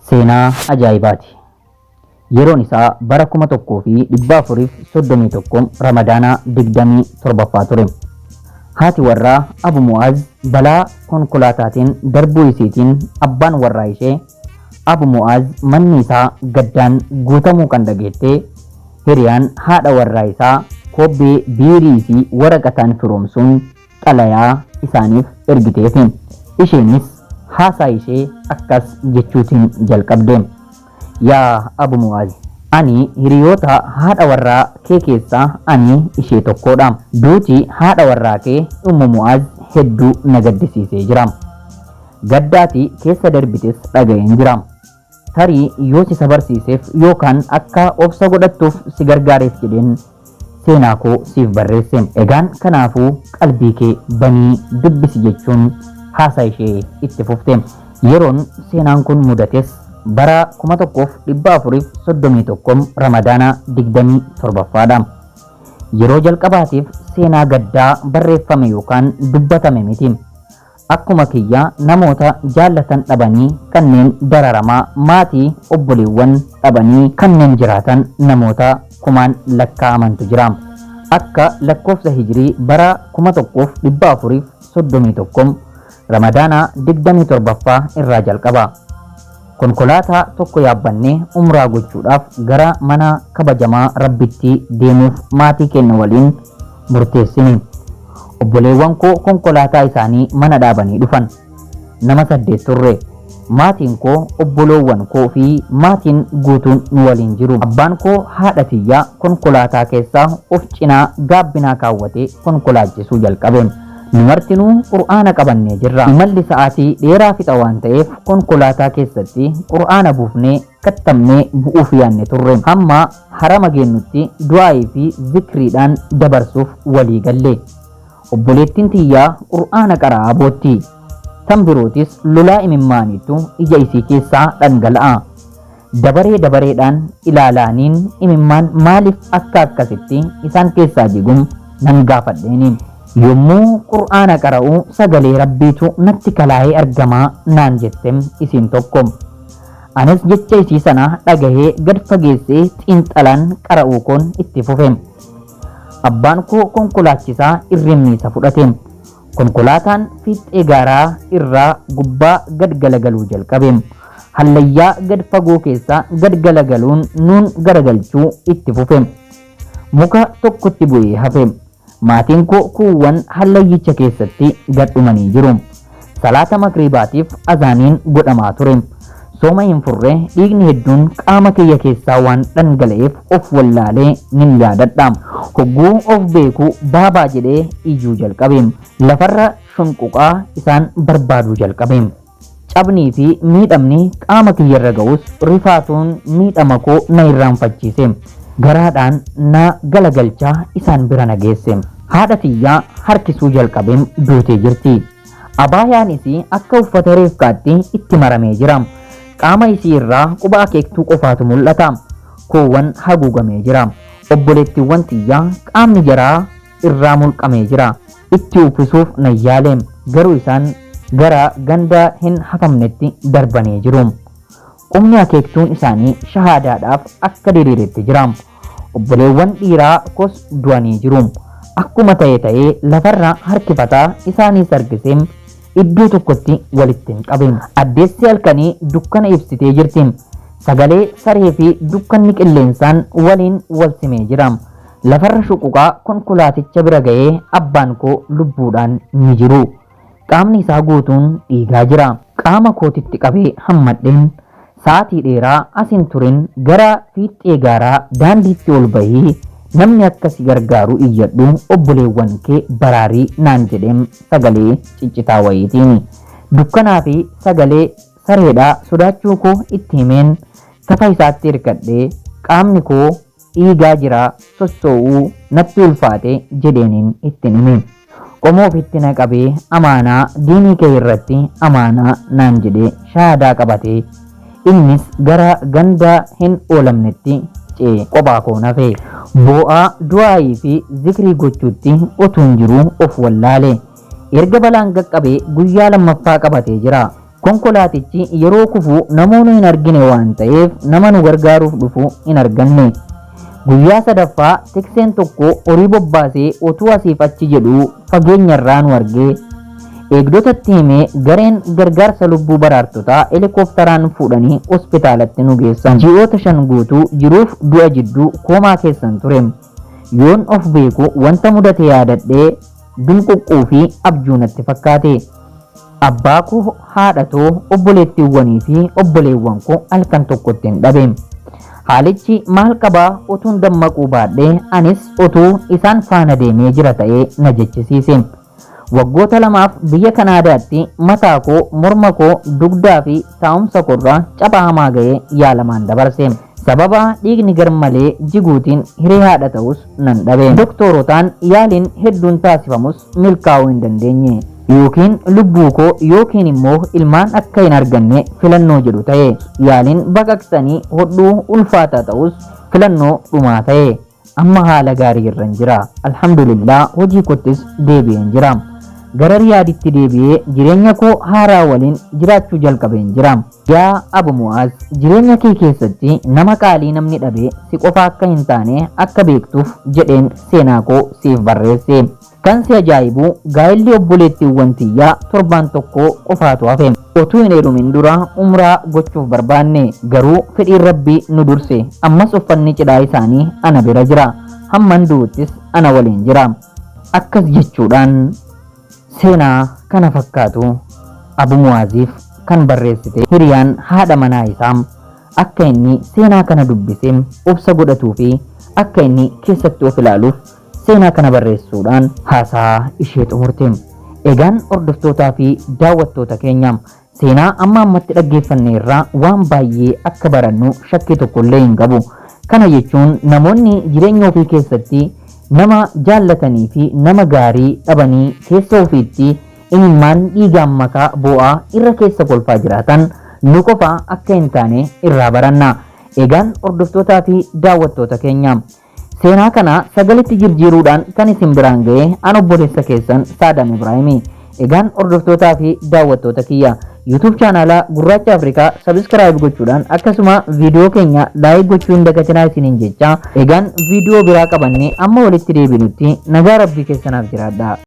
Seenaa ajaa'ibaati. Yeroon isaa bara 1431 Ramadaana 27 ture. Haati warraa Abu Mu'aaz balaa konkolaataatiin darbuu isiitiin abbaan warraa ishee Abu Mu'aaz manni isaa gaddaan guutamuu kan dhageettee hiriyaan haadha warraa isaa kobbee biirii fi waraqataan firoomsuun xalayaa isaaniif ergiteefi. Isheenis haasaa ishee akkas jechuutiin jalqabde. Yaa Abu Mu'aaz, ani hiriyoota haadha warraa kee keessaa ani ishee tokkodha. Duuti haadha warraa kee Ummu Mu'aaz hedduu na gaddisiisee jira. Gaddaati keessa darbites dhaga'een jira. Tarii yoo si barsiiseef yookaan akka obsa godhattuuf si gargaareef jedheen seenaa koo siif barreesse. Egaan kanaafuu qalbii kee banii dubbisi jechuun haasaa ishee itti fufte. Yeroon seenaan kun mudates bara 1431 Ramadaana 27ffaadha. Yeroo jalqabaatiif seenaa gaddaa barreeffame yookaan dubbatame miti. Akkuma kiyya namoota jaallatan dhabanii kanneen dararamaa maatii obboleewwan dhabanii kanneen jiraatan namoota kumaan lakkaa'amantu jira. Akka lakkoofsa hijirii bara 1431 Ramadaana 27ffaa irraa jalqaba. Konkolaataa tokko yaabbannee umraa gochuudhaaf gara mana kabajamaa Rabbitti deemuuf maatii keenya waliin murteessine. Obboleewwan koo konkolaataa isaanii mana dhaabanii dhufan. Nama 8 turre. Maatiin koo, obboloowwan koo fi maatiin guutuun nu waliin jiru. Abbaan koo haadha tiyyaa konkolaataa keessaa of cinaa gaabbinaa kaawwatee konkolaachisuu jalqabe. Nu martinuu Qur'aana qabannee jirra. Imalli sa'aatii dheeraa fixa waan ta'eef konkolaataa keessatti Qur'aana buufnee kattamnee bu'uuf yaanne turre. Hamma harama geennutti du'aayii fi zikriidhaan dabarsuuf walii galle. Obboleettiin tiyyaa Qur'aana qara'aa bootti. Tan birootis lolaa imimmaaniitu ija isii keessaa dhangala'a. Dabareedhaan ilaalaaniin imimmaan maaliif akka akkasitti isaan keessaa jigum nan gaafadheeni. Yommuu Qur'aana qara'u sagalee Rabbiitu natti kalaa'ee argamaa naan jettem isiin tokko. Anis jecha isii sana dhagahee gad fageessee xiinxalaan qara'uu koon itti fufe. Abbaan koo konkolaachisaa irrimniisa fudhate. Konkolaataan fiixee gaaraa irraa gubbaa gad galagaluu jalqabe. Hallayyaa gad fagoo keessaa gad galagaluun nuun garagalchuu itti fufe. Muka tokkotti bu'ee hafe. Maatiin koo kuuwwan hallayyicha keessatti gad dhumanii jiru. Salaata magriibaatiif azaaniin godhamaa ture. Sooma hin furre dhiigni hedduun qaama kiyya keessaa waan dhangala'eef of wallaalee nin yaadadha. Hogguu of beekuu baabaa jedhee iyyuu jalqabe. Lafarra shunquqaa isaan barbaaduu jalqabe. Cabnii fi miidhamni qaama kiyyarra ga'us rifaatuun miidhama koo na irraanfachiise. Garaadhaan na galagalchaa isaan bira na geesse. Haadha tiyyaa harkisuu jalqabeen duutee jirti. Abaayaan isii akka uffata reefkaatti itti maramee jira. Qaama isii irraa quba akeektuu qofaatu mul'ata. Koowwan haguugamee jira. Obboleettiiwwan tiyyaa qaamni jaraa irraa mulqamee jira. Itti uffisuuf na yaale. Garuu isaan gara ganda hin hafamnetti darbanii jiru. Qubni akeektuun isaanii shahaadaadhaaf akka diriiretti jira. Obboleewwan dhiiraa koos du'anii jiru. Akkuma ta'ee lafarra harkifataa isaaniis harkisee iddoo tokkotti walitti hin qabe. Addeessi halkanii dukkana ibsitee jirti. Sagalee saree fi dukkanni qilleensaan waliin wal simee jira. Lafarra shuquqaa konkolaaticha bira ga'ee abbaan koo lubbuudhaan ni jiru. Qaamni isaa guutuun dhiigaa jira. Qaama kootitti qabee hammadheen sa'aatii dheeraa asin turin gara fiixee gaaraa daandiitti ol bahii namni akkasi gargaaru iyyadhu obboleewwan kee baraarii naan jedheem sagalee ciccitaa wayiitiin. Dukkanaa fi sagalee sareedhaa sodaachuu koo itti himeen tafa isaatti hirkadhee qaamni koo dhiigaa jira sossoo'uu natti ulfaate jedheeniin ittiin hime. Qomoo ofitti na qabee amaanaa diinii kee irratti amaanaa naan jedhee shahaadaa qabatee innis gara ganda hin oolamnetti cee kophaa koo nafe. Boo'aa du'aayii fi zikrii gochuutti otuun jiruu of wallaale. Erga balaan qaqqabee guyyaa lammaffaa qabatee jira. konkolaatichi yeroo kufu namoonni hin argine waan ta'eef nama nu gargaaruuf dhufu hin arganne. Guyyaa sadaffaa tikseen tokko horii bobbaasee utuu asiif achi jedhu fageenyarraa nu argee eegdotatti himee gareen gargaarsa lubbuu baraartotaa helikoophteraan fuudhanii hospitaalatti nu geessan. Ji'oota 5 guutuu jiruuf du'a jidduu koomaa keessan ture. Yoon of beeku wanta mudate yaadadhee dunquqquu fi abjuu natti fakkaate. Abbaa koo, haadha koo, obboleettiiwwanii fi obboleewwan koo halkan tokkotti hin dhabe. Haalichi maal qabaa utuun dammaquu baadhee anis utuu isaan faana deemee jira ta'ee na jechisiise. Waggoota 2 biyya Kanaadaatti mataa koo, morma koo, dugdaa fi taa'umsa koorraa cabaa hamaa ga'ee yaalamaan dabarse. Sababa dhiigni garmalee jiguutiin hiree haadha ta'us nan dhabe. Doktorotaan yaaliin hedduun taasifamus milkaa'uu hin dandeenye. Yookiin lubbuu koo yookiin immoo ilmaan akka hin arganne filannoo jedhu ta'e. Yaaliin baqaqsanii hodhuu ulfaataa ta'us filannoo dhumaa ta'e. Amma haala gaarii irra jira. Alhamdulillah hojii kottis deebi'een jira. Gara Riyaaditti deebi'ee jireenya koo haaraa waliin jiraachuu jalqabeen jira. Yaa Abu Mu'aaz, jireenya kee keessatti nama qaalii namni dhabe si qofa akka hin taane akka beektuuf jedheen seenaa koo siif barreesse. Kan si ajaa'ibu gaa'elli obboleettiiwwan tiyyaa 7 qofaatu hafe. Otuu hin heerumin dura umraa gochuuf barbaanne garuu fedhiin Rabbii nu durse. Ammas uffanni cidhaa isaanii ana bira jira. Hamman du'uttis ana waliin jira. Akkas jechuudhaan seenaa kana fakkaatu Abu Mu'aaziif kan barreessite hiriyaan haadha manaa isaa akka inni seenaa kana dubbisee obsa godhatuu fi akka inni keessatti of ilaaluuf seenaa kana barreessuudhaan haasaa ishee xumurte. Egaan hordoftootaa fi daawwattoota keenya seenaa amma ammatti dhaggeeffanne irraa waan baay'ee akka barannu shakkii tokkollee hin qabu. Kana jechuun namoonni jireenya ofii keessatti nama jaallatanii fi nama gaarii dhabanii keessa ofiitti imimmaan dhiigaan makaa bu'aa irra keessa kolfaa jiraatan nu qofa akka hin taane irraa baranna. Egaan hordoftootaa fi daawwattoota keenya seenaa kana sagalitti jijjiiruudhaan kan isin biraan ga'e an obboleessa keessan Saadam Ibraahimi. Egaan hordoftootaa fi daawwattoota kiyya YouTube chaanala Gurraacha Afrikaa subscribe gochuudhaan akkasuma viidiyoo keenya like gochuu hin dagatinaa isiniin jecha. Egaan viidiyoo biraa qabanne amma walitti deebinutti nagaa Rabbii keessanaaf jiraadha.